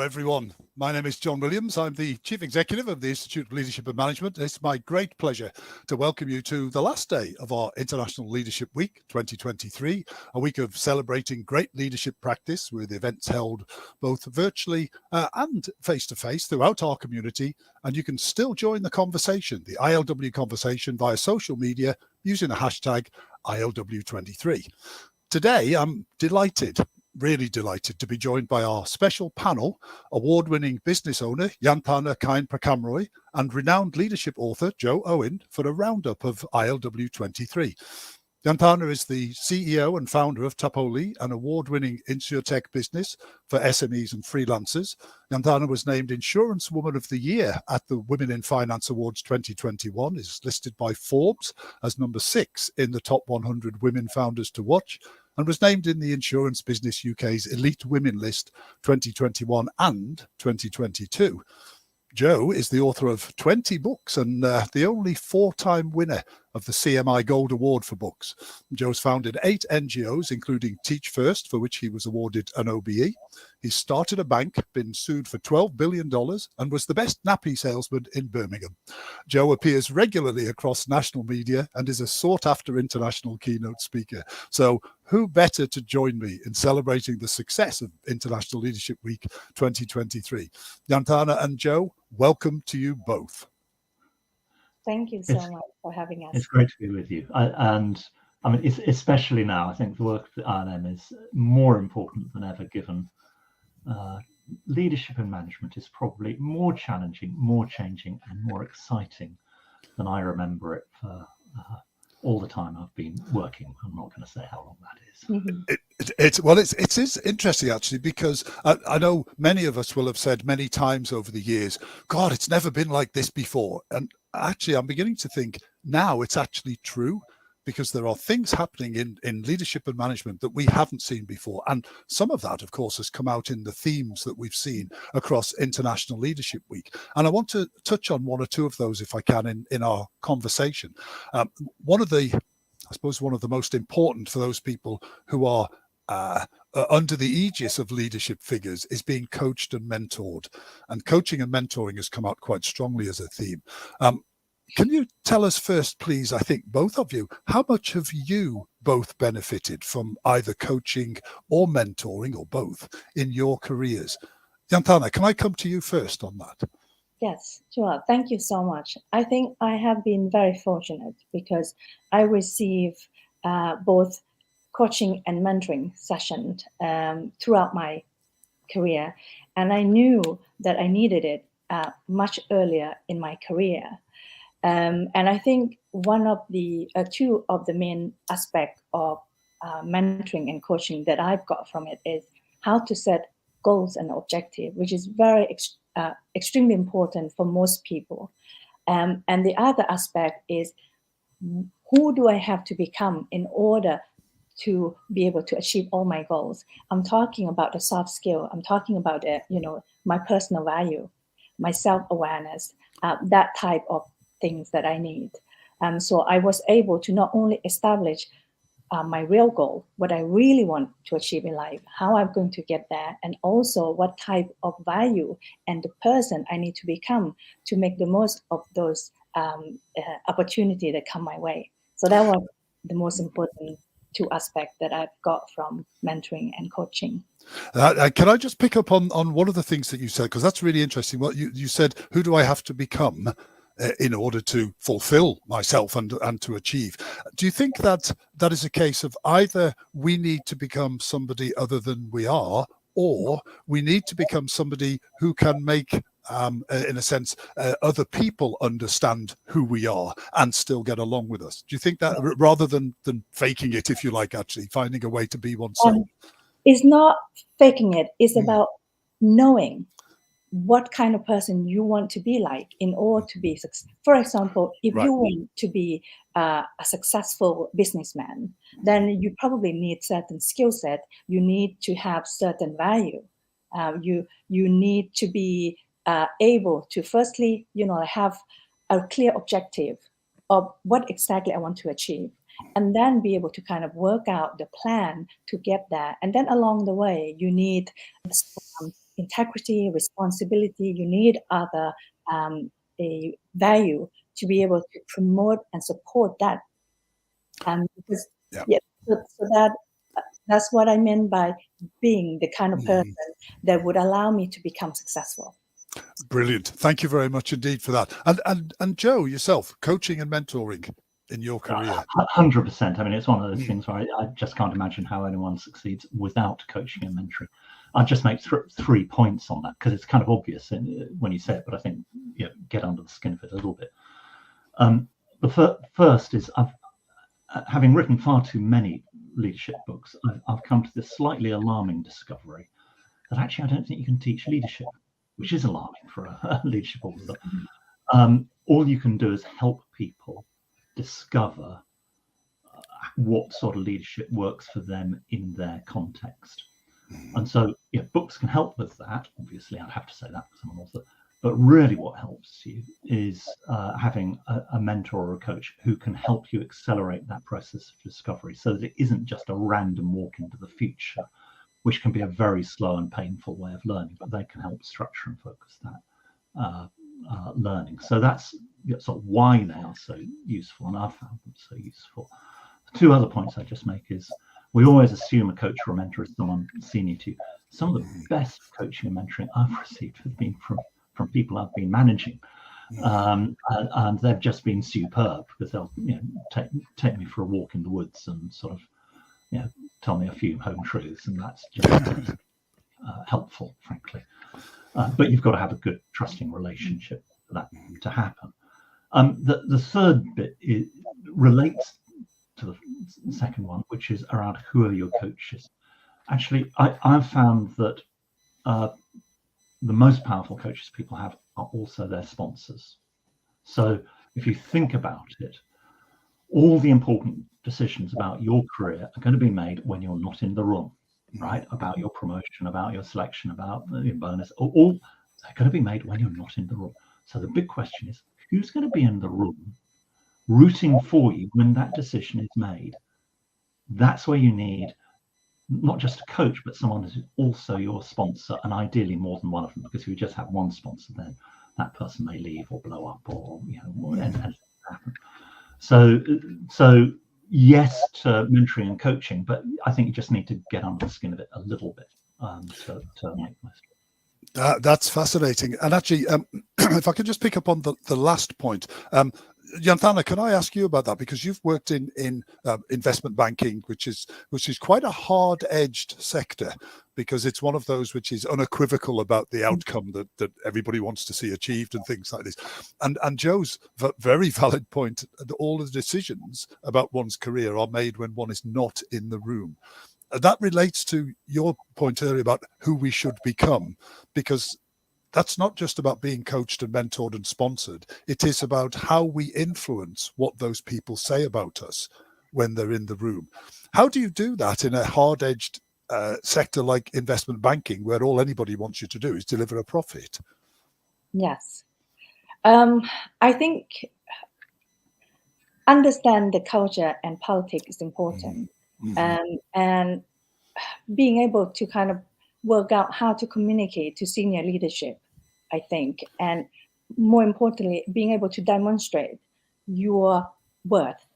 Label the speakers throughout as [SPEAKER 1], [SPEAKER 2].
[SPEAKER 1] everyone. My name is John Williams. I'm the Chief Executive of the Institute of Leadership and Management. It's my great pleasure to welcome you to the last day of our International Leadership Week 2023, a week of celebrating great leadership practice with events held both virtually and face-to-face throughout our community. And you can still join the conversation, the ILW conversation, via social media using the hashtag ILW23. Today, I'm really delighted to be joined by our special panel, award-winning business owner Janthana Kaenprakhamroy and renowned leadership author Joe Owen for a roundup of ILW23. Janthana is the CEO and founder of Tapoli, an award-winning insurtech business for SMEs and freelancers. Janthana was named Insurance Woman of the Year at the Women in Finance Awards 2021, is listed by Forbes as number 6 in the top 100 women founders to watch, and was named in the Insurance Business UK's Elite Women list 2021 and 2022. Joe is the author of 20 books and the only 4-time winner of the CMI Gold Award for books. Joe's founded 8 NGOs, including Teach First, for which he was awarded an OBE. He's started a bank, been sued for $12 billion, and was the best nappy salesman in Birmingham. Joe appears regularly across national media and is a sought-after international keynote speaker. So who better to join me in celebrating the success of International Leadership Week 2023? Janthana and Joe, welcome to you both.
[SPEAKER 2] Thank you so much for having us.
[SPEAKER 3] It's great to be with you. It's especially now, I think the work at ILM is more important than ever, given leadership and management is probably more challenging, more changing, and more exciting than I remember it for all the time I've been working. I'm not going to say how long that is.
[SPEAKER 2] Mm-hmm.
[SPEAKER 1] It is interesting, actually, because I know many of us will have said many times over the years, God, it's never been like this before. And actually, I'm beginning to think now it's actually true, because there are things happening in leadership and management that we haven't seen before. And some of that, of course, has come out in the themes that we've seen across International Leadership Week. And I want to touch on one or two of those, if I can, in our conversation. One of the most important for those people who are under the aegis of leadership figures is being coached and mentored. And coaching and mentoring has come out quite strongly as a theme. Can you tell us first, please, I think both of you, how much have you both benefited from either coaching or mentoring, or both, in your careers? Janthana, can I come to you first on that?
[SPEAKER 2] Yes, sure. Thank you so much. I think I have been very fortunate because I receive both coaching and mentoring sessions throughout my career. And I knew that I needed it much earlier in my career. And I think one of the two of the main aspects of mentoring and coaching that I've got from it is how to set goals and objectives, which is very extremely important for most people. And the other aspect is, who do I have to become in order to be able to achieve all my goals? I'm talking about the soft skill. I'm talking about my personal value, my self-awareness, that type of things that I need. So I was able to not only establish my real goal, what I really want to achieve in life, how I'm going to get there, and also what type of value and the person I need to become to make the most of those opportunities that come my way. So that was the most important 2 aspects that I've got from mentoring and coaching.
[SPEAKER 1] Can I just pick up on one of the things that you said, because that's really interesting. What you said, who do I have to become in order to fulfill myself and to achieve? Do you think that is a case of either we need to become somebody other than we are, or we need to become somebody who can make, in a sense, other people understand who we are and still get along with us? Do you think that, rather than faking it, if you like, actually finding a way to be oneself?
[SPEAKER 2] It's not faking it. It's about knowing what kind of person you want to be like in order to be successful. For example, if you want to be a successful businessman, then you probably need certain skill set. You need to have certain value. You need to be able to firstly, have a clear objective of what exactly I want to achieve, and then be able to kind of work out the plan to get there. And then along the way, you need integrity, responsibility. You need other a value to be able to promote and support that. Because so that's what I meant by being the kind of person that would allow me to become successful.
[SPEAKER 1] Brilliant. Thank you very much indeed for that. And Joe, yourself, coaching and mentoring in your career.
[SPEAKER 3] 100%. I mean, it's one of those things where I just can't imagine how anyone succeeds without coaching and mentoring. I'll just make 3 points on that because it's kind of obvious when you say it, but I think get under the skin of it a little bit. The first is having written far too many leadership books, I've come to this slightly alarming discovery that actually I don't think you can teach leadership, which is alarming for a leadership author. All you can do is help people discover what sort of leadership works for them in their context. And so books can help with that. Obviously, I'd have to say that because I'm an author. But really what helps you is having a mentor or a coach who can help you accelerate that process of discovery so that it isn't just a random walk into the future, which can be a very slow and painful way of learning, but they can help structure and focus that learning. So that's sort of why they are so useful, and I've found them so useful. 2 other points I just make is we always assume a coach or a mentor is someone senior to you. Some of the best coaching and mentoring I've received have been from people I've been managing, and they've just been superb because they'll take me for a walk in the woods and sort of tell me a few home truths, and that's just helpful, frankly. But you've got to have a good trusting relationship for that to happen. The third bit relates to the second one, which is around who are your coaches. Actually, I've found that the most powerful coaches people have are also their sponsors. So if you think about it, all the important decisions about your career are going to be made when you're not in the room, right? About your promotion, about your selection, about your bonus, all they're going to be made when you're not in the room. So the big question is, who's going to be in the room rooting for you when that decision is made? That's where you need not just a coach, but someone who's also your sponsor, and ideally more than one of them, because if you just have one sponsor, then that person may leave or blow up or and happen. So yes to mentoring and coaching, but I think you just need to get under the skin of it a little bit to make the most of it.
[SPEAKER 1] That's fascinating. And actually, if I could just pick up on the last point, Janthana, can I ask you about that? Because you've worked in investment banking, which is quite a hard-edged sector, because it's one of those which is unequivocal about the outcome that everybody wants to see achieved and things like this. And Joe's very valid point, that all the decisions about one's career are made when one is not in the room. That relates to your point earlier about who we should become, because that's not just about being coached and mentored and sponsored. It is about how we influence what those people say about us when they're in the room. How do you do that in a hard-edged sector like investment banking, where all anybody wants you to do is deliver a profit?
[SPEAKER 2] Yes. I think understand the culture and politics is important. And being able to kind of work out how to communicate to senior leadership, I think, and more importantly, being able to demonstrate your worth.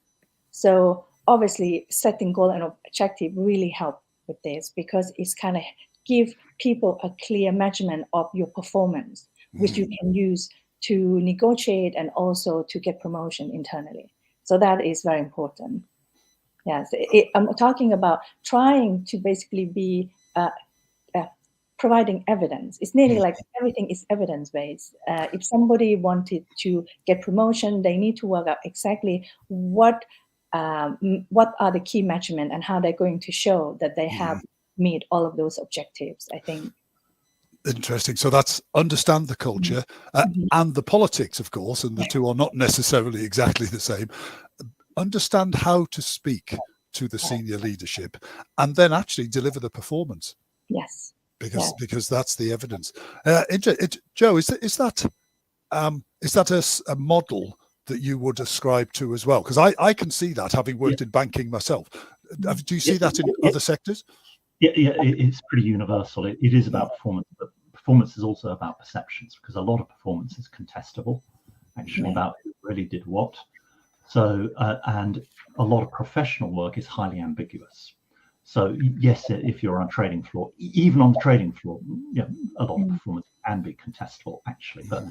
[SPEAKER 2] So obviously setting goal and objective really help with this, because it's kind of give people a clear measurement of your performance, which you can use to negotiate and also to get promotion internally. So that is very important. Yes, I'm talking about trying to basically be providing evidence. It's nearly like everything is evidence-based. If somebody wanted to get promotion, they need to work out exactly what are the key measurements and how they're going to show that they have meet all of those objectives, I think.
[SPEAKER 1] Interesting. So that's understand the culture and the politics, of course, and the two are not necessarily exactly the same. Understand how to speak to the senior leadership and then actually deliver the performance.
[SPEAKER 2] Yes.
[SPEAKER 1] Because that's the evidence. Joe, is that a model that you would ascribe to as well? Because I can see that, having worked in banking myself. Do you see that in other sectors?
[SPEAKER 3] Yeah, it's pretty universal. It is about performance, but performance is also about perceptions, because a lot of performance is contestable, actually, about who really did what. So, and a lot of professional work is highly ambiguous. So yes, if you're on a trading floor, even on the trading floor, a lot of performance can be contestable, actually. But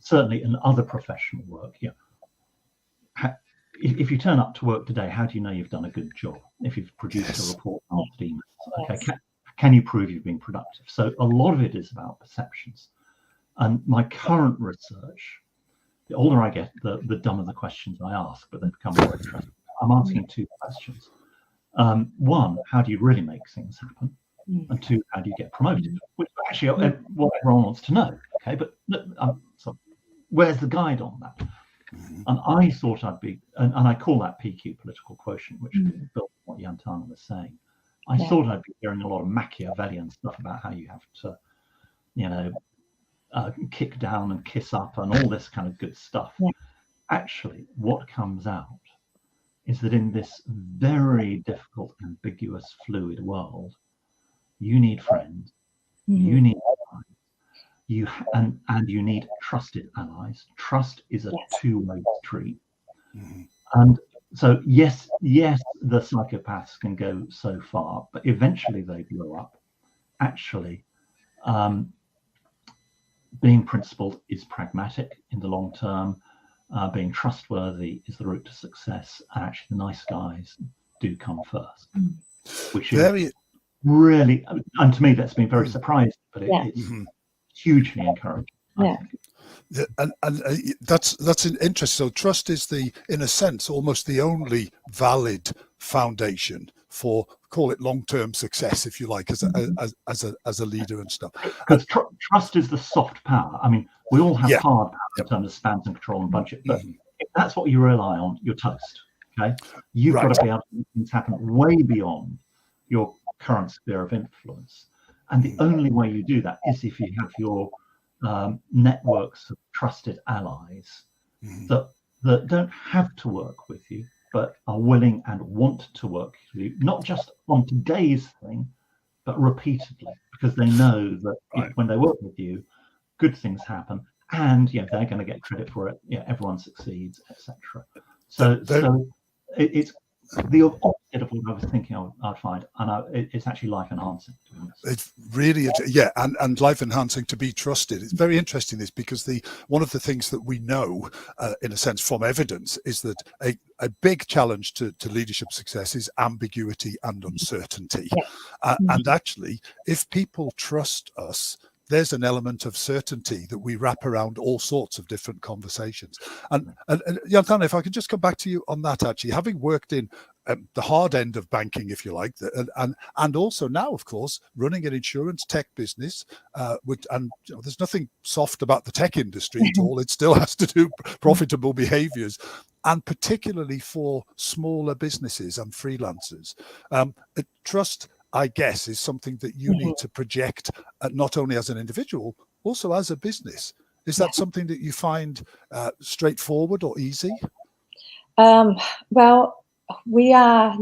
[SPEAKER 3] certainly in other professional work, if you turn up to work today, how do you know you've done a good job? If you've produced a report after emails, okay, can you prove you've been productive? So a lot of it is about perceptions. And my current research, the older I get, the dumber the questions I ask, but they become more interesting. I'm asking two questions. One, how do you really make things happen? And two, how do you get promoted? Which is actually what everyone wants to know. Okay, but so where's the guide on that? And I thought I'd be, and I call that PQ, political quotient, which built on what Janthana was saying. I thought I'd be hearing a lot of Machiavellian stuff about how you have to, kick down and kiss up and all this kind of good stuff. Actually, what comes out is that in this very difficult, ambiguous, fluid world, you need friends, you need allies, and you need trusted allies. Trust is a two-way street. And so yes, the psychopaths can go so far, but eventually they blow up. Actually, being principled is pragmatic in the long term. Being trustworthy is the route to success. And actually, the nice guys do come first, which is really, and to me, that's been very surprising, but it's hugely encouraging. I think.
[SPEAKER 1] And that's an interest. So trust is in a sense, almost the only valid foundation for, call it, long-term success, if you like, as a leader and stuff.
[SPEAKER 3] Because trust is the soft power. I mean, we all have hard power in terms of spans and control and budget, but if that's what you rely on, you're toast. Okay, you've got to be able to make things happen way beyond your current sphere of influence, and the only way you do that is if you have your networks of trusted allies that don't have to work with you, but are willing and want to work with you, not just on today's thing, but repeatedly, because they know that when they work with you, good things happen, and they're going to get credit for it. Everyone succeeds, etc. So it's the opposite of what I was thinking I'd find, and it's actually life enhancing.
[SPEAKER 1] It's really, and life enhancing to be trusted. It's very interesting this, because one of the things that we know, in a sense, from evidence, is that a big challenge to leadership success is ambiguity and uncertainty. And actually, if people trust us, there's an element of certainty that we wrap around all sorts of different conversations. And Janthana, if I could just come back to you on that, actually, having worked in the hard end of banking, if you like, and also now, of course, running an insurance tech business, and there's nothing soft about the tech industry at all. It still has to do profitable behaviors, and particularly for smaller businesses and freelancers. Trust, I guess, is something that you need to project, not only as an individual, also as a business. Is that something that you find straightforward or easy?
[SPEAKER 2] Well, we are,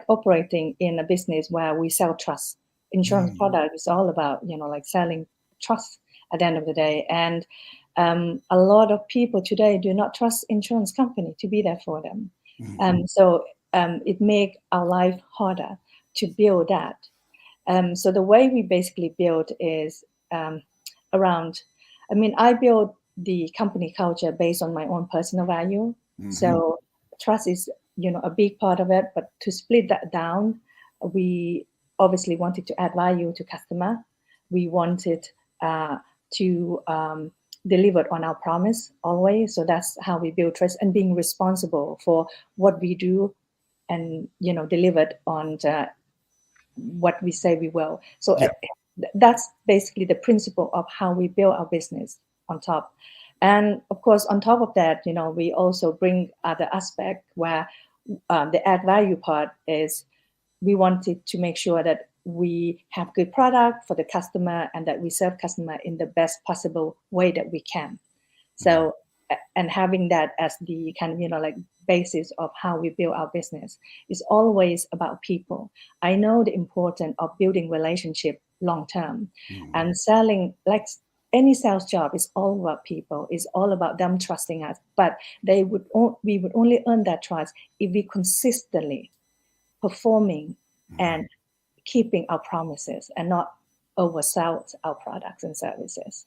[SPEAKER 2] operating in a business where we sell trust. Insurance product is all about, selling trust at the end of the day. And a lot of people today do not trust insurance company to be there for them. So it makes our life harder to build that. So the way we basically build is around, I build the company culture based on my own personal value. So trust is, a big part of it, but to split that down, we obviously wanted to add value to customer. We wanted to deliver on our promise always. So that's how we build trust, and being responsible for what we do and, delivered on what we say we will. So that's basically the principle of how we build our business on top. And of course, on top of that, we also bring other aspect where the add value part is we wanted to make sure that we have good product for the customer and that we serve customer in the best possible way that we can. So, and having that as the kind of, basis of how we build our business is always about people. I know the importance of building relationship long term. And selling, like any sales job, is all about people. It's all about them trusting us. But we would only earn that trust if we consistently performing and keeping our promises and not oversell our products and services.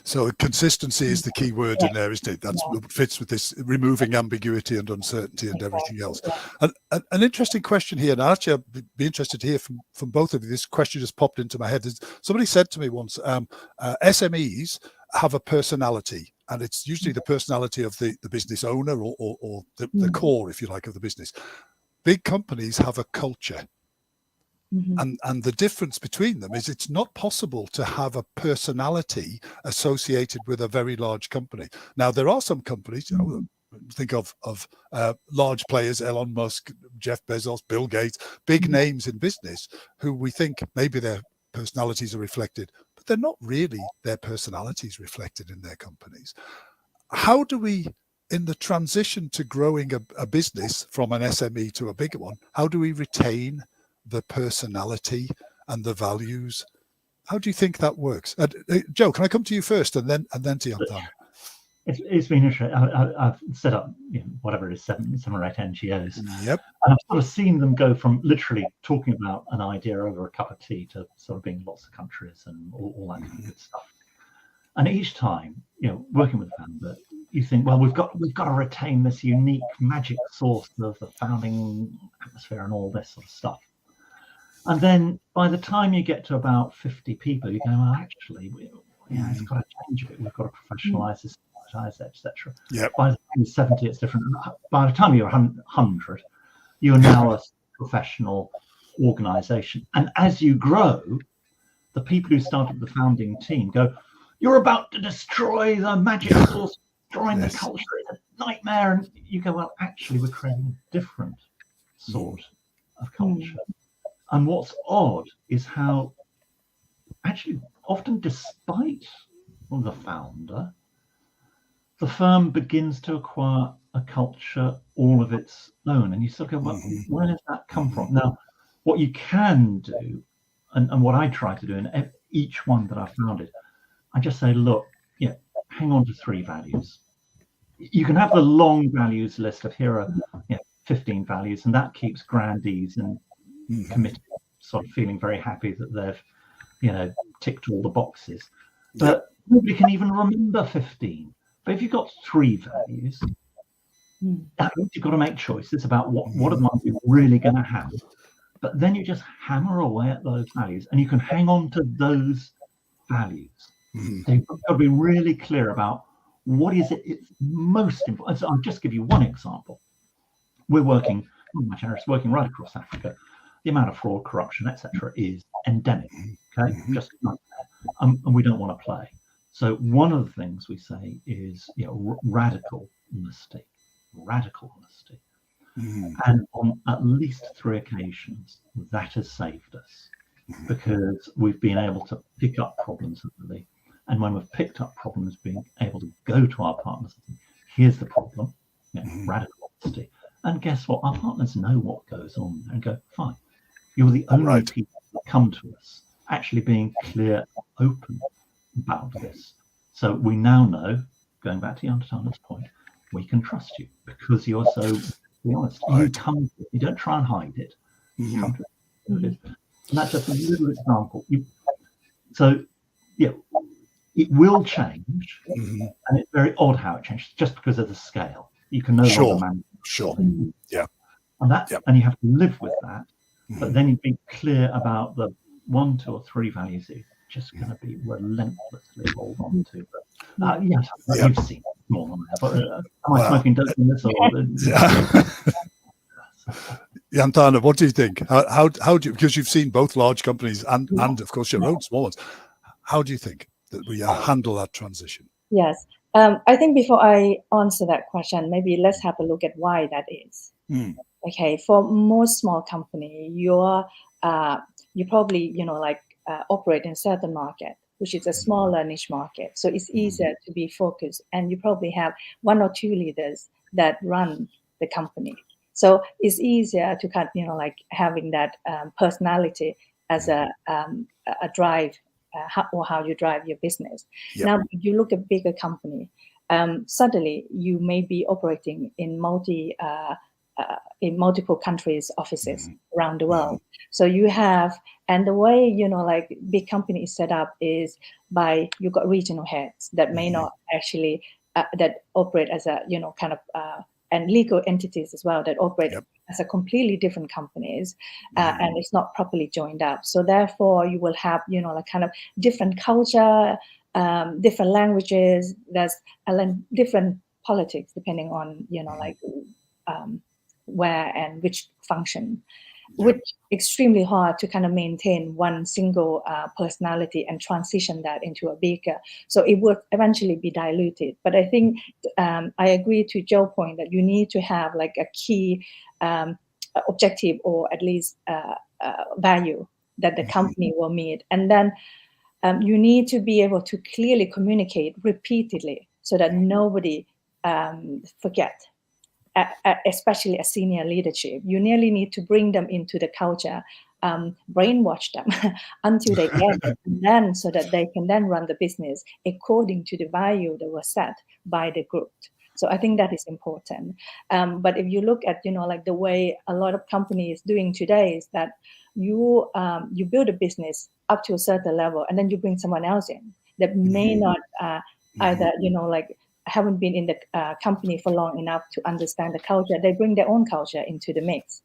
[SPEAKER 1] So consistency is the key word in there, isn't it? That's what fits with this, removing ambiguity and uncertainty and everything else. And an interesting question here, and actually I'd be interested to hear from both of you. This question just popped into my head. Somebody said to me once, SMEs have a personality, and it's usually the personality of the business owner or the core, if you like, of the business. Big companies have a culture. And the difference between them is it's not possible to have a personality associated with a very large company. Now, there are some companies, think of large players, Elon Musk, Jeff Bezos, Bill Gates, big names in business, who we think maybe their personalities are reflected, but they're not really their personalities reflected in their companies. How do we, in the transition to growing a business from an SME to a bigger one, how do we retain the personality and the values? How do you think that works? Joe, can I come to you first and then to Janthana?
[SPEAKER 3] It's been interesting. I've set up whatever it is, seven or eight NGOs.
[SPEAKER 1] Yep.
[SPEAKER 3] And I've sort of seen them go from literally talking about an idea over a cup of tea to sort of being lots of countries and all that kind of good stuff. And each time, working with the founder, you think, well, we've got to retain this unique magic source of the founding atmosphere and all this sort of stuff. And then by the time you get to about 50 people, you go, well, actually, it's got to change a bit. We've got to professionalize this, etc.
[SPEAKER 1] Yep.
[SPEAKER 3] By the time you're 70, it's different. By the time you're 100, you're now a professional organization. And as you grow, the people who started the founding team go, you're about to destroy the magic source, destroying the culture. It's a nightmare. And you go, well, actually, we're creating a different sort of culture. And what's odd is how actually often, despite the founder, the firm begins to acquire a culture all of its own. And you sort of go, well, where does that come from? Now, what you can do, and what I try to do in each one that I've founded, I just say, look, hang on to 3 values. You can have the long values list of here are 15 values, and that keeps grandees and committed, sort of feeling very happy that they've ticked all the boxes. But nobody can even remember 15. But if you've got 3 values, that means you've got to make choices about what are the ones you're really going to have. But then you just hammer away at those values, and you can hang on to those values. So you've got to be really clear about what is it's most important. So I'll just give you one example. We're working, my charity is working right across Africa. The amount of fraud, corruption, etc., is endemic. Okay, just like that. And we don't want to play. So one of the things we say is, radical honesty. And on at least 3 occasions, that has saved us because we've been able to pick up problems early. And when we've picked up problems, being able to go to our partners and say, here's the problem, radical honesty. And guess what? Our partners know what goes on and go, fine. You're the only people that come to us actually being clear, open about this. So we now know, going back to Janthana's point, we can trust you because you're so honest. You come, you don't try and hide it. You come to it. And that's just a little example. It will change, and it's very odd how it changes just because of the scale. You can no longer manage.
[SPEAKER 1] And
[SPEAKER 3] and you have to live with that. But then you be clear about the 1, 2, or 3 values that you're just going to be relentlessly hold on to. But you've seen more than that. But am I smoking dope in this?
[SPEAKER 1] Janthana, what do you think? How do you, because you've seen both large companies and of course your own small ones, how do you think that we handle that transition?
[SPEAKER 2] Yes. I think before I answer that question, maybe let's have a look at why that is. Okay, for most small company, you probably operate in a certain market, which is a smaller niche market. So it's easier to be focused, and you probably have 1 or 2 leaders that run the company. So it's easier to having that personality as a drive, how you drive your business.
[SPEAKER 1] Yep.
[SPEAKER 2] Now, if you look at bigger company, suddenly you may be operating in multiple countries, offices around the world. So you have, and the way, like big company is set up is by, you got regional heads that may not actually, that operate as a, kind of, and legal entities as well that operate as a completely different companies, and it's not properly joined up. So therefore you will have, like kind of different culture, different languages, there's different politics depending on, like where and which function, which extremely hard to kind of maintain one single personality and transition that into a bigger. So it would eventually be diluted. But I think I agree to Joe's point that you need to have like a key objective, or at least value that the company will meet. And then you need to be able to clearly communicate repeatedly so that nobody forget. Especially a senior leadership, you nearly need to bring them into the culture, brainwash them until they get it, and then so that they can then run the business according to the value that was set by the group. So I think that is important. But if you look at, like the way a lot of companies doing today is that you build a business up to a certain level, and then you bring someone else in that may not either, like haven't been in the company for long enough to understand the culture. They bring their own culture into the mix,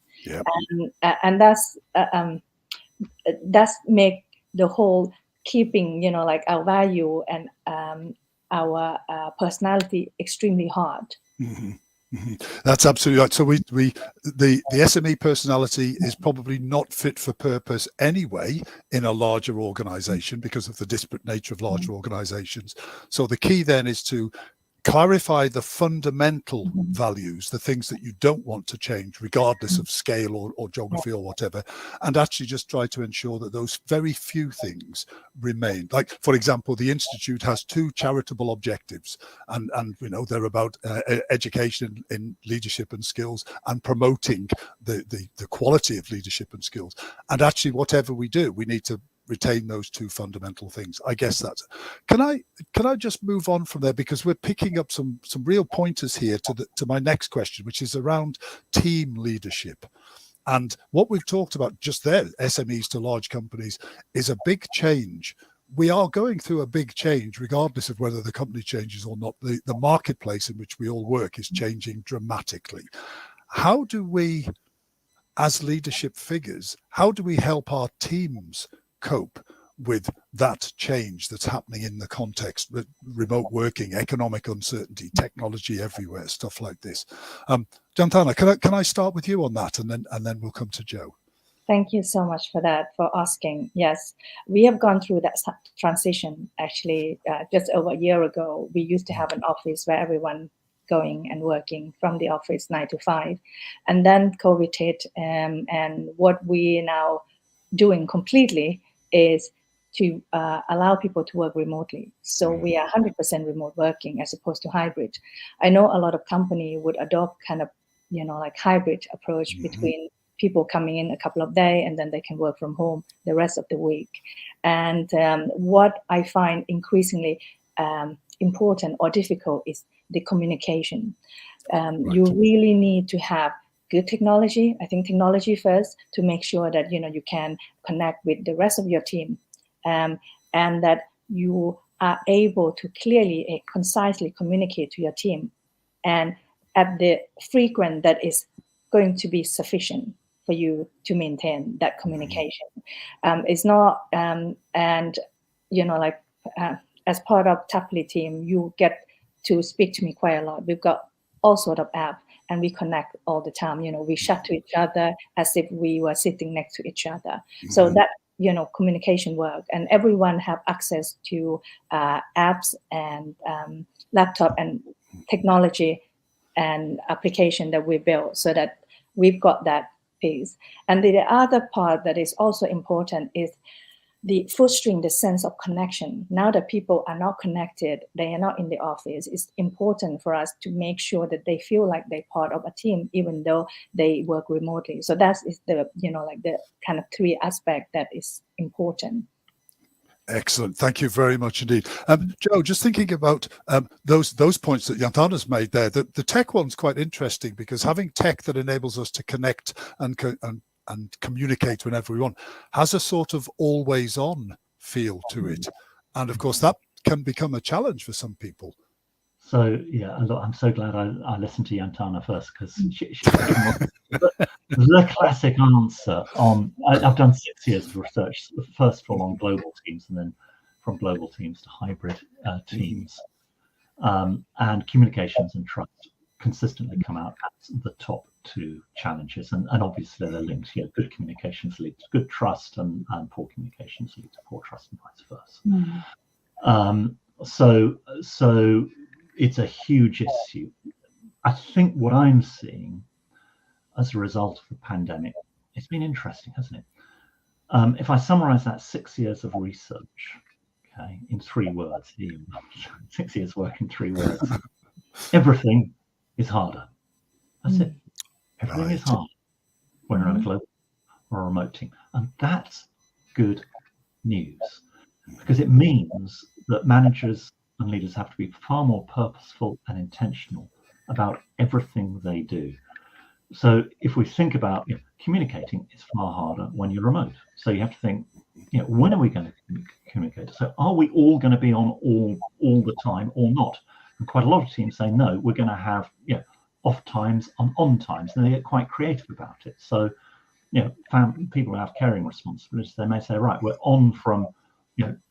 [SPEAKER 2] and that's make the whole keeping, like our value and our personality extremely hard.
[SPEAKER 1] That's absolutely right. So the SME personality is probably not fit for purpose anyway in a larger organization because of the disparate nature of larger organizations. So the key then is to clarify the fundamental values, the things that you don't want to change regardless of scale or geography or whatever, and actually just try to ensure that those very few things remain. Like, for example, the Institute has 2 charitable objectives, and they're about education in leadership and skills and promoting the quality of leadership and skills. And actually, whatever we do, we need to retain those 2 fundamental things. I guess that's. Can I just move on from there, because we're picking up some real pointers here to my next question, which is around team leadership. And what we've talked about just there, SMEs to large companies, is a big change. We are going through a big change, regardless of whether the company changes or not. The marketplace in which we all work is changing dramatically. How do we, as leadership figures, how do we help our teams cope with that change that's happening in the context with remote working, economic uncertainty, technology everywhere, stuff like this? Janthana, can I start with you on that, and then we'll come to Joe?
[SPEAKER 2] Thank you so much for that, for asking. Yes, we have gone through that transition. Actually, just over a year ago, we used to have an office where everyone going and working from the office 9 to 5, and then COVID hit, and what we now doing completely is to allow people to work remotely. So we are 100% remote working as opposed to hybrid. I know a lot of company would adopt kind of, like hybrid approach between people coming in a couple of days and then they can work from home the rest of the week. And what I find increasingly important or difficult is the communication. You really need to have good technology. I think technology first, to make sure that you can connect with the rest of your team, and that you are able to clearly and concisely communicate to your team, and at the frequency that is going to be sufficient for you to maintain that communication. It's not, and like as part of Tapley team, you get to speak to me quite a lot. We've got all sort of apps, and we connect all the time. We chat to each other as if we were sitting next to each other. So that, communication work, and everyone have access to apps and laptop and technology and application that we built, so that we've got that piece. And the other part that is also important is the fostering the sense of connection. Now that people are not connected, they are not in the office, it's important for us to make sure that they feel like they're part of a team, even though they work remotely. So that is the, like the kind of three aspects that is important.
[SPEAKER 1] Excellent. Thank you very much indeed. Joe, just thinking about those points that Janthana's made there, the tech one's quite interesting, because having tech that enables us to connect and communicate whenever we want has a sort of always on feel to it. And of course, that can become a challenge for some people.
[SPEAKER 3] So yeah, I'm so glad I listened to Janthana first, because she the classic answer on, I've done 6 years of research, first of all on global teams, and then from global teams to hybrid teams, and communications and trust consistently come out as the top two challenges, and obviously they're linked. Good communications lead to good trust, and poor communications lead to poor trust, and vice versa. So it's a huge issue. I think what I'm seeing as a result of the pandemic, it's been interesting, hasn't it? If I summarize that 6 years of research, okay, in 3 words, 6 years work in 3 words, everything is harder. That's it. Everything is hard when you're on a global or a remote team. And that's good news, because it means that managers and leaders have to be far more purposeful and intentional about everything they do. So if we think about communicating, it's far harder when you're remote. So you have to think, when are we going to communicate? So are we all going to be on all the time or not? And quite a lot of teams say, no, we're going to have off times and on times, and they get quite creative about it. So people who have caring responsibilities, they may say, right, we're on from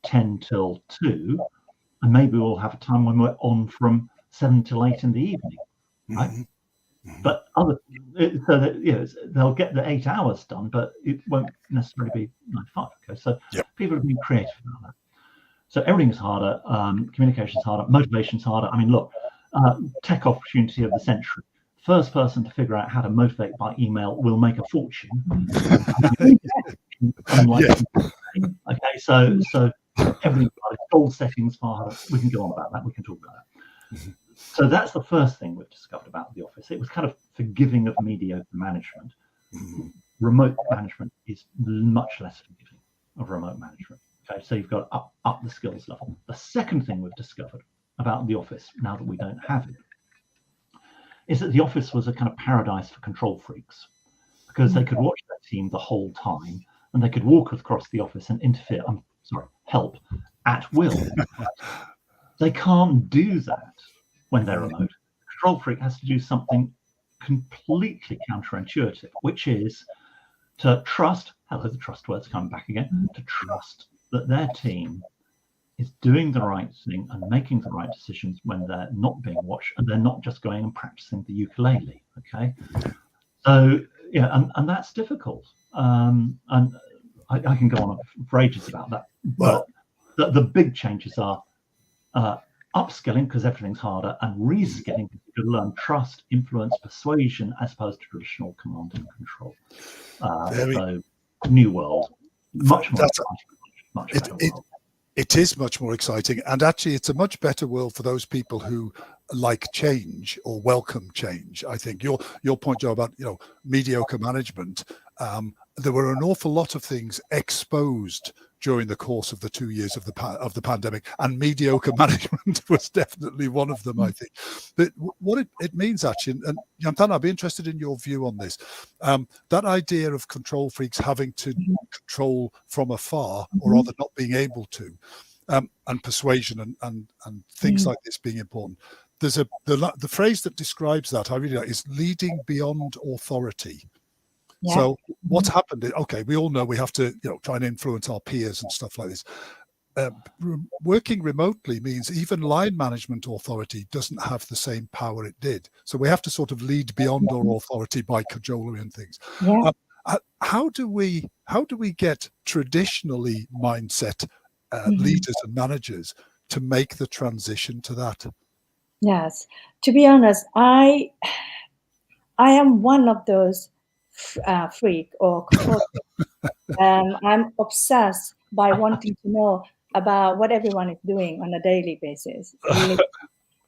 [SPEAKER 3] 10 till 2, and maybe we'll have a time when we're on from 7 till 8 in the evening, right? But they'll get the 8 hours done, but it won't necessarily be 9 to 5. Okay, so people have been creative about that. So everything's harder, communication's harder, motivation's harder. I mean, look, tech opportunity of the century. First person to figure out how to motivate by email will make a fortune. Okay, so everything's harder. Goal setting's harder. We can go on about that. We can talk about that. So that's the first thing we've discovered about the office. It was kind of forgiving of mediocre management. Remote management is much less forgiving of remote management. Okay, so you've got to up the skills level. The second thing we've discovered about the office, now that we don't have it, is that the office was a kind of paradise for control freaks, because they could watch their team the whole time, and they could walk across the office and help at will. They can't do that when they're remote. Control freak has to do something completely counterintuitive, which is to trust, hello, the trust word's coming back again, to trust that their team is doing the right thing and making the right decisions when they're not being watched, and they're not just going and practicing the ukulele. Okay, so and that's difficult. And I can go on for ages about that. But the big changes are upskilling, because everything's harder, and reskilling to learn trust, influence, persuasion, as opposed to traditional command and control. So new world, much more exciting, much better world.
[SPEAKER 1] It is much more exciting, and actually it's a much better world for those people who like change or welcome change. I think your point, Joe, about mediocre management, there were an awful lot of things exposed during the course of the 2 years of the pandemic, and mediocre management was definitely one of them, I think. But what it means, actually, and Janthana, I'd be interested in your view on this, that idea of control freaks having to control from afar, or rather not being able to, and persuasion and things like this being important. There's the phrase that describes that, I really like, is leading beyond authority. Yeah. So what's happened? Okay, we all know we have to, try and influence our peers and stuff like this. Working remotely means even line management authority doesn't have the same power it did. So we have to sort of lead beyond our authority by cajolery and things. Yeah. How do we get traditionally mindset leaders and managers to make the transition to that?
[SPEAKER 2] Yes, to be honest, I am one of those freak or control freak. I'm obsessed by wanting to know about what everyone is doing on a daily basis.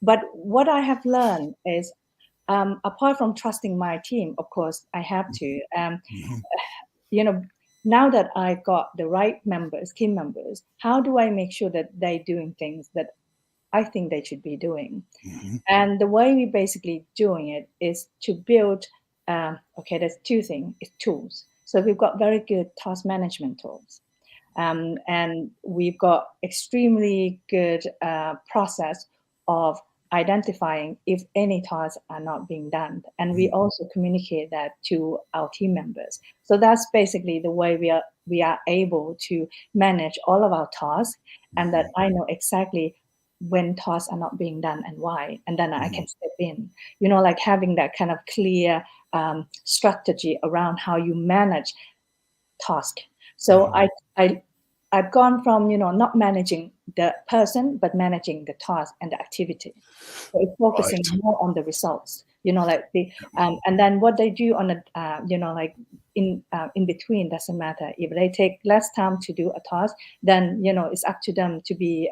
[SPEAKER 2] But what I have learned is, apart from trusting my team, of course, I have to, now that I got the right members, team members, how do I make sure that they're doing things that I think they should be doing? And the way we basically doing it is to build, there's two things, it's tools. So we've got very good task management tools. And we've got extremely good process of identifying if any tasks are not being done. And we also communicate that to our team members. So that's basically the way we are able to manage all of our tasks, and that I know exactly when tasks are not being done and why, and then I can step in. Like having that kind of clear strategy around how you manage task. So I've gone from not managing the person, but managing the task and the activity. So it's focusing more on the results. And then what they do on a in between doesn't matter. If they take less time to do a task, then it's up to them to be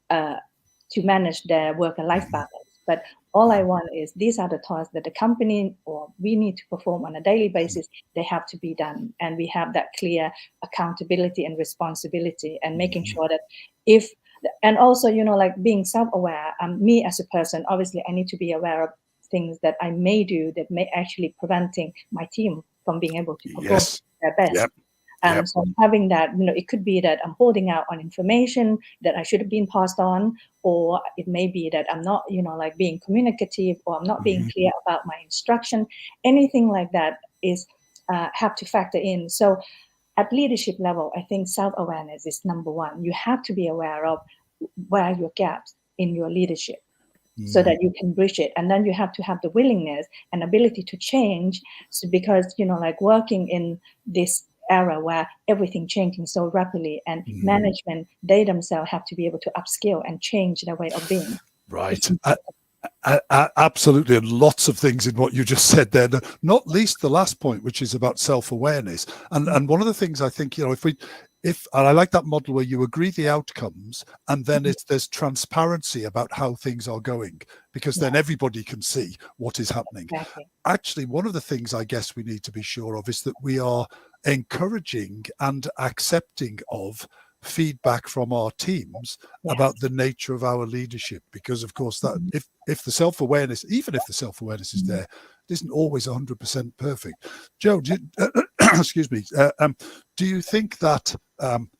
[SPEAKER 2] to manage their work and life balance. But all I want is these are the tasks that the company or we need to perform on a daily basis. They have to be done, and we have that clear accountability and responsibility, and making sure that and also being self-aware. Me as a person, obviously, I need to be aware of things that I may do that may actually preventing my team from being able to perform their best. So having that, it could be that I'm holding out on information that I should have been passed on, or it may be that I'm not, being communicative, or I'm not being clear about my instruction. Anything like that is have to factor in. So at leadership level, I think self-awareness is number one. You have to be aware of where are your gaps in your leadership, so that you can bridge it. And then you have to have the willingness and ability to change. So because, working in this era where everything changing so rapidly, and management, they themselves have to be able to upskill and change their way of being.
[SPEAKER 1] Right. Absolutely. And lots of things in what you just said there, not least the last point, which is about self-awareness. And one of the things I think, and I like that model where you agree the outcomes, and then there's transparency about how things are going, because then everybody can see what is happening.
[SPEAKER 2] Exactly.
[SPEAKER 1] Actually, one of the things I guess we need to be sure of is that we are encouraging and accepting of feedback from our teams about the nature of our leadership, because of course that if the self-awareness, even if the self-awareness is there, it isn't always 100% perfect. Joe, excuse me, do you think that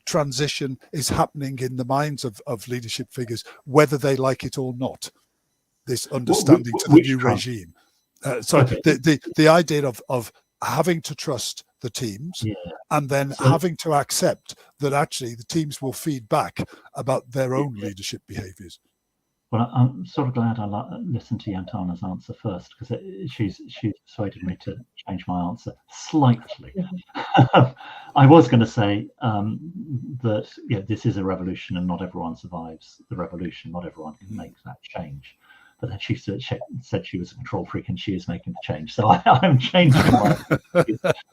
[SPEAKER 1] transition is happening in the minds of leadership figures, whether they like it or not, this understanding to the new regime? The idea of having to trust the teams, and then having to accept that actually the teams will feed back about their own leadership behaviours.
[SPEAKER 3] Well, I'm sort of glad I listened to Janthana's answer first, because she's persuaded me to change my answer slightly. I was going to say that this is a revolution, and not everyone survives the revolution. Not everyone can make that change. But then she said she was a control freak, and she is making the change. So I'm changing my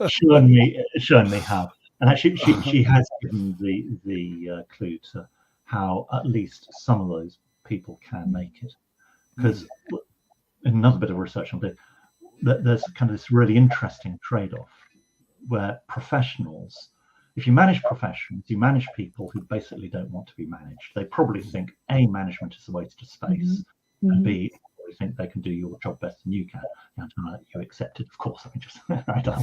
[SPEAKER 3] showing me how. And actually, she has given the clue to how at least some of those people can make it. Because another bit of research on that there's kind of this really interesting trade-off where professionals, if you manage professionals, you manage people who basically don't want to be managed. They probably think A, management is a waste of space. And B, you think they can do your job better than you can. You accept it, of course. I mean, just I don't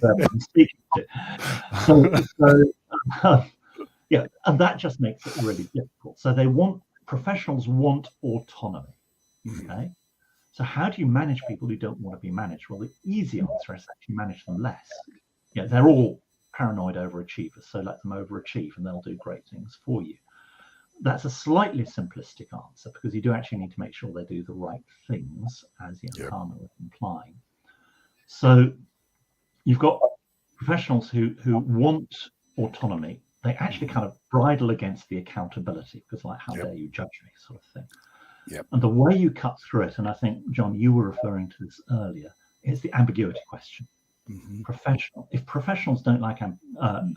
[SPEAKER 3] know I'm speaking to. And that just makes it really difficult. So professionals want autonomy. Okay. So how do you manage people who don't want to be managed? Well, the easy answer is actually manage them less. They're all paranoid overachievers, so let them overachieve, and they'll do great things for you. That's a slightly simplistic answer, because you do actually need to make sure they do the right things, as Janthana was implying. So you've got professionals who want autonomy. They actually kind of bridle against the accountability, because how dare you judge me, sort of thing. And the way you cut through it, and I think, John, you were referring to this earlier, is the ambiguity question. If professionals don't like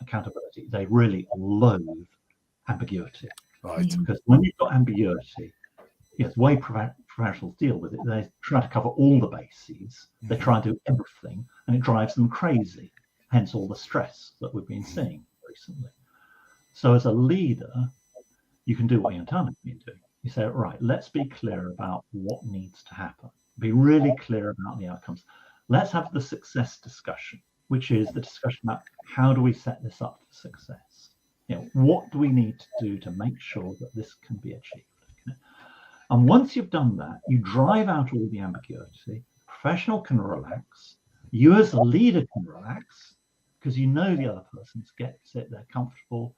[SPEAKER 3] accountability, they really loathe ambiguity.
[SPEAKER 1] Right.
[SPEAKER 3] Because when you've got ambiguity, the way professionals deal with it, they try to cover all the bases. They try to do everything, and it drives them crazy. Hence all the stress that we've been seeing recently. So as a leader, you can do what Janthana's been doing. You say, right, let's be clear about what needs to happen. Be really clear about the outcomes. Let's have the success discussion, which is the discussion about how do we set this up for success? What do we need to do to make sure that this can be achieved? Okay? And once you've done that, you drive out all the ambiguity. The professional can relax. You as a leader can relax because you know the other person's gets it, they're comfortable,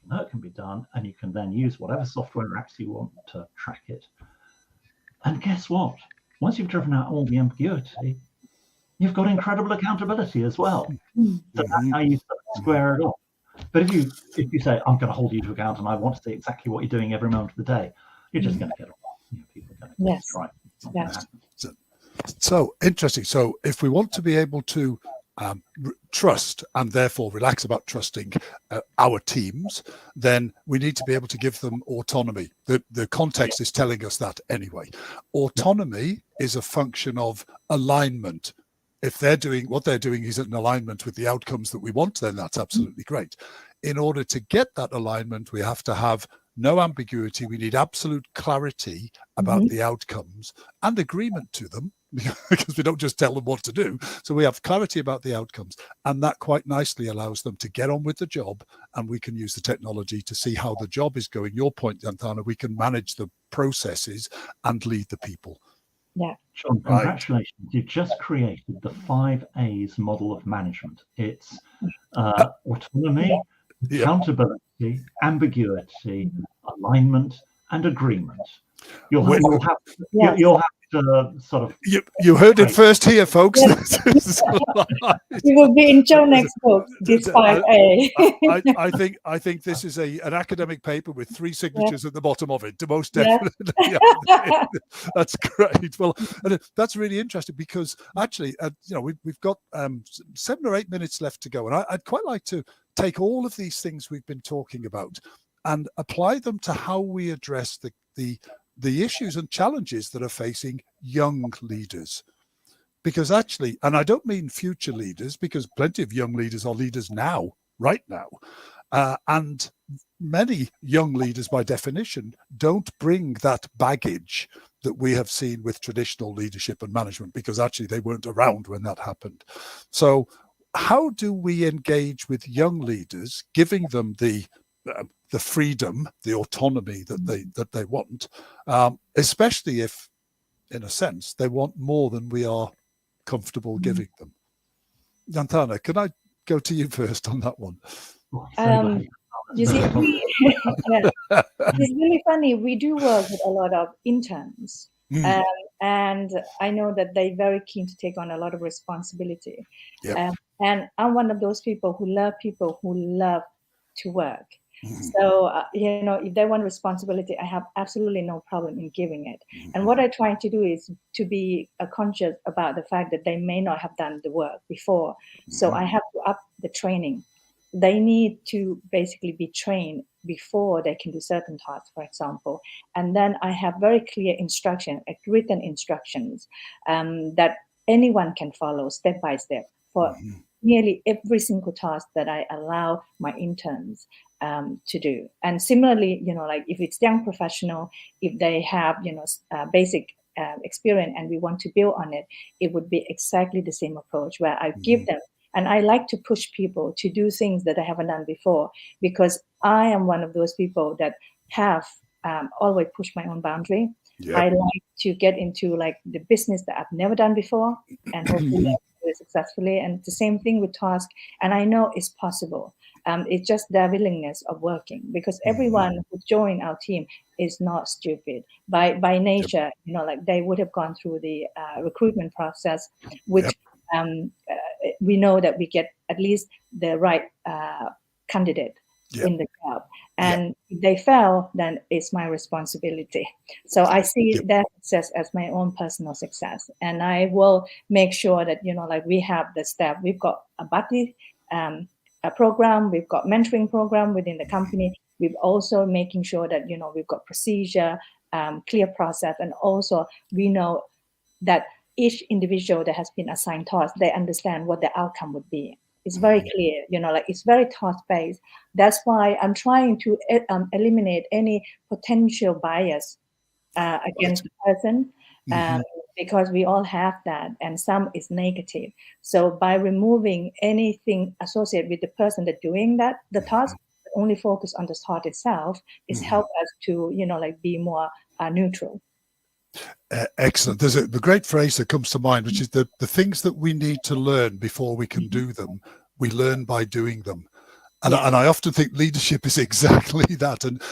[SPEAKER 3] you know it can be done, and you can then use whatever software apps you want to track it. And guess what? Once you've driven out all the ambiguity, you've got incredible accountability as well. So that's how you square it off. But if you say, I'm going to hold you to account and I want to see exactly what you're doing every moment of the day, you're just going to get it wrong. People are going to strike.
[SPEAKER 2] Yes.
[SPEAKER 1] So interesting. So if we want to be able to trust and therefore relax about trusting our teams, then we need to be able to give them autonomy. The context is telling us that anyway. Autonomy is a function of alignment. If they're doing what they're doing is in alignment with the outcomes that we want, then that's absolutely great. In order to get that alignment, we have to have no ambiguity. We need absolute clarity about the outcomes and agreement to them, because we don't just tell them what to do. So we have clarity about the outcomes, and that quite nicely allows them to get on with the job, and we can use the technology to see how the job is going. Your point, Janthana, we can manage the processes and lead the people.
[SPEAKER 2] Yeah.
[SPEAKER 3] John, congratulations. You've just created the 5 A's model of management. It's autonomy, accountability, ambiguity, alignment, and agreement. You'll have to sort of...
[SPEAKER 1] You heard it first here, folks.
[SPEAKER 2] It will be in Joe's next book, this 5A.
[SPEAKER 1] I think this is an academic paper with 3 signatures at the bottom of it, most definitely. That's great. Well, that's really interesting because actually, we've got 7 or 8 minutes left to go, and I'd quite like to take all of these things we've been talking about and apply them to how we address the issues and challenges that are facing young leaders. Because actually, and I don't mean future leaders, because plenty of young leaders are leaders now, right now. And many young leaders, by definition, don't bring that baggage that we have seen with traditional leadership and management, because actually they weren't around when that happened. So how do we engage with young leaders, giving them the freedom, the autonomy that they want, especially if, in a sense, they want more than we are comfortable giving them? Janthana, can I go to you first on that one?
[SPEAKER 2] You see, it's really funny. We do work with a lot of interns, and I know that they're very keen to take on a lot of responsibility. And I'm one of those people who love to work. So, if they want responsibility, I have absolutely no problem in giving it. And what I try to do is to be conscious about the fact that they may not have done the work before. So I have to up the training. They need to basically be trained before they can do certain tasks, for example. And then I have very clear instruction, written instructions that anyone can follow step by step for nearly every single task that I allow my interns to do. And similarly, like if it's young professional, if they have, basic experience and we want to build on it, it would be exactly the same approach where I give them. And I like to push people to do things that I haven't done before, because I am one of those people that have always pushed my own boundary. I like to get into like the business that I've never done before, and hopefully do it successfully. And the same thing with task. And I know it's possible. It's just their willingness of working, because everyone who joined our team is not stupid by nature. Like they would have gone through the recruitment process, which we know that we get at least the right candidate in the job. And if they fail, then it's my responsibility. So I see their success as my own personal success. And I will make sure that, like we have the step, we've got a buddy, a program, we've got mentoring program within the company. We've also making sure that, we've got procedure, clear process. And also we know that each individual that has been assigned tasks, they understand what the outcome would be. It's very clear, like it's very task-based. That's why I'm trying to eliminate any potential bias against the person, because we all have that, and some is negative. So by removing anything associated with the person that doing that, the task, only focus on the task itself, is help us to, be more neutral.
[SPEAKER 1] Excellent. There's a great phrase that comes to mind, which is the things that we need to learn before we can do them, we learn by doing them. And I often think leadership is exactly that. And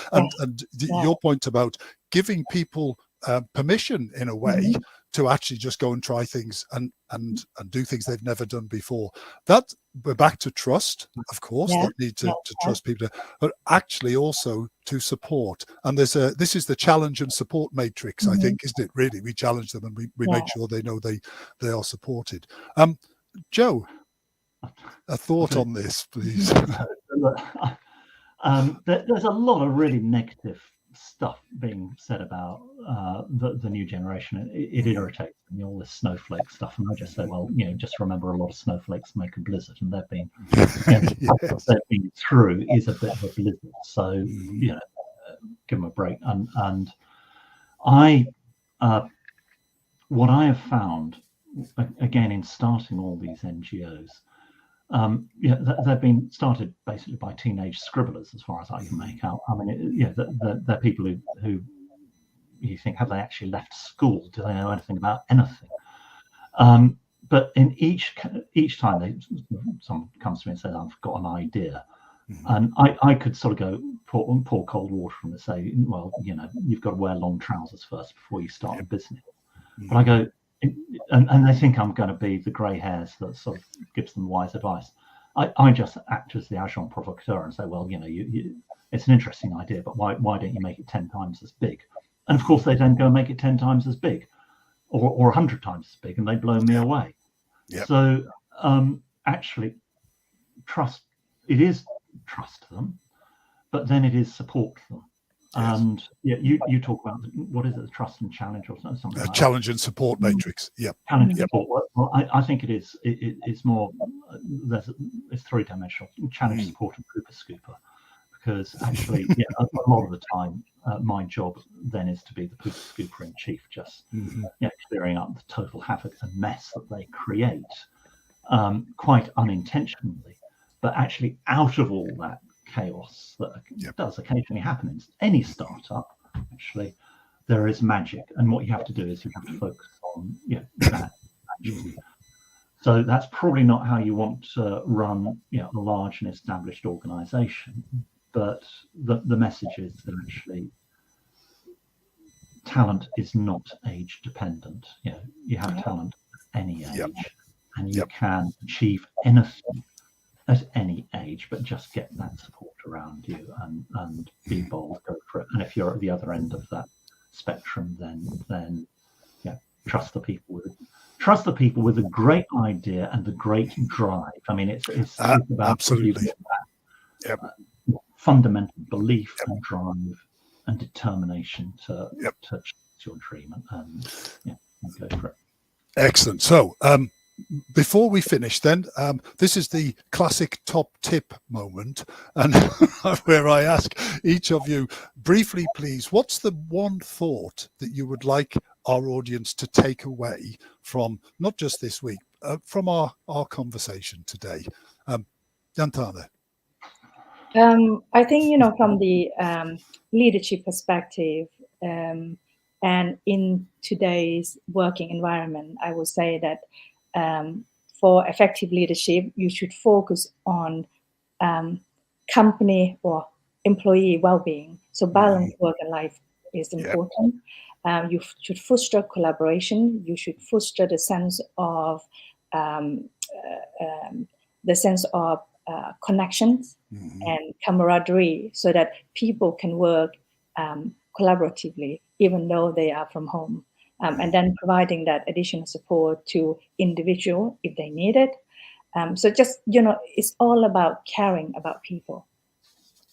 [SPEAKER 1] your point about giving people permission in a way to actually just go and try things and do things they've never done before. That we're back to trust, of course, that need to trust people, but actually also to support. And this is the challenge and support matrix, I think, isn't it? Really, we challenge them and we make sure they know they are supported. Joe, a thought on this, please.
[SPEAKER 3] There's a lot of really negative stuff being said about the new generation. It irritates me, all this snowflake stuff, and I just say, well, just remember, a lot of snowflakes make a blizzard, and they've been they've been through is a bit of a blizzard. So give them a break. And I what I have found, again, in starting all these NGOs, they've been started basically by teenage scribblers, as far as I can make out. I mean, they're people who you think, have they actually left school? Do they know anything about anything? But in each time someone comes to me and says, I've got an idea, and I could sort of go pour cold water on and say, well, you've got to wear long trousers first before you start a business. But I go, and they think I'm going to be the grey hairs that sort of gives them wise advice. I just act as the agent provocateur and say, well, it's an interesting idea, but why don't you make it 10 times as big? And of course, they then go and make it 10 times as big, or 100 times as big, and they blow me away. Yep. So actually, trust. It is trust them, but then it is support them. Yes. And you talk about, what is it, the trust and challenge or something like
[SPEAKER 1] challenge and support matrix.
[SPEAKER 3] Challenge and support. Well, I think it is. It's more. It's three-dimensional. Challenge, support, and pooper scooper. Because actually, a lot of the time, my job then is to be the pooper scooper in chief, just clearing up the total havoc and mess that they create, quite unintentionally, but actually out of all that chaos that does occasionally happen in any startup, actually there is magic, and what you have to do is you have to focus on that magic. So that's probably not how you want to run a large and established organization, but the message is that actually talent is not age dependent. You have talent at any age, and you can achieve anything at any age, but just get that support around you and be bold, go for it. And if you're at the other end of that spectrum, then trust the people with a great idea and the great drive. I mean, it's about
[SPEAKER 1] absolutely
[SPEAKER 3] fundamental belief and drive and determination to chase your dream and go for it.
[SPEAKER 1] Excellent. So before we finish then, this is the classic top tip moment, and where I ask each of you briefly, please, what's the one thought that you would like our audience to take away from not just this week, from our conversation today? Janthana.
[SPEAKER 2] I think, from the leadership perspective, and in today's working environment, I would say that for effective leadership, you should focus on company or employee well-being. So balanced work and life is important. You should foster collaboration. You should foster the sense of connections. and camaraderie, so that people can work collaboratively, even though they are from home. And then providing that additional support to individual if they need it. So just, it's all about caring about people.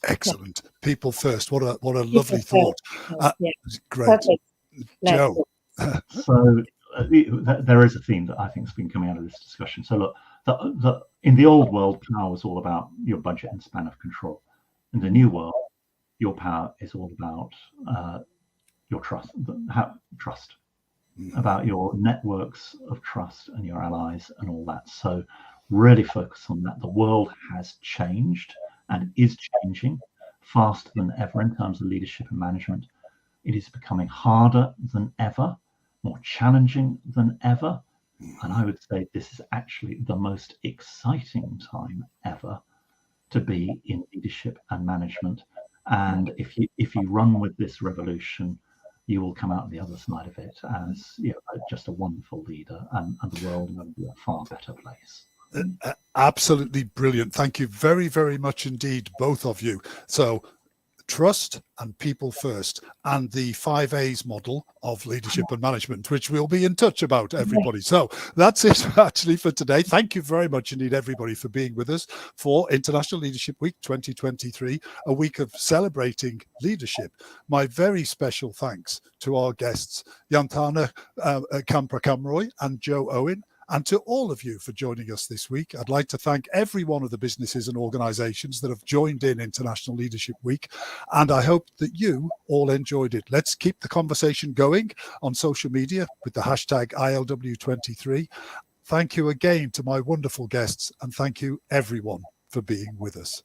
[SPEAKER 1] Excellent. People first. What a lovely
[SPEAKER 2] People
[SPEAKER 1] thought.
[SPEAKER 2] first. Yeah.
[SPEAKER 1] Great.
[SPEAKER 2] Perfect.
[SPEAKER 1] Joe.
[SPEAKER 3] So there is a theme that I think has been coming out of this discussion. So look, in the old world, power was all about your budget and span of control. In the new world, your power is all about your trust, about your networks of trust and your allies and all that. So really focus on that. The world has changed and is changing faster than ever in terms of leadership and management. It is becoming harder than ever, more challenging than ever. And I would say this is actually the most exciting time ever to be in leadership and management. And if you run with this revolution, you will come out the other side of it as just a wonderful leader, and the world will be a far better place.
[SPEAKER 1] Absolutely brilliant. Thank you very, very much indeed, both of you. So trust and people first, and the 5 A's model of leadership and management, which we'll be in touch about, everybody. So that's it actually for today. Thank you very much indeed, everybody, for being with us for International Leadership Week 2023, a week of celebrating leadership. My very special thanks to our guests, Janthana Kaenprakhamroy and Joe Owen, and to all of you for joining us this week. I'd like to thank every one of the businesses and organizations that have joined in International Leadership Week, and I hope that you all enjoyed it. Let's keep the conversation going on social media with the hashtag ILW23. Thank you again to my wonderful guests, and thank you everyone for being with us.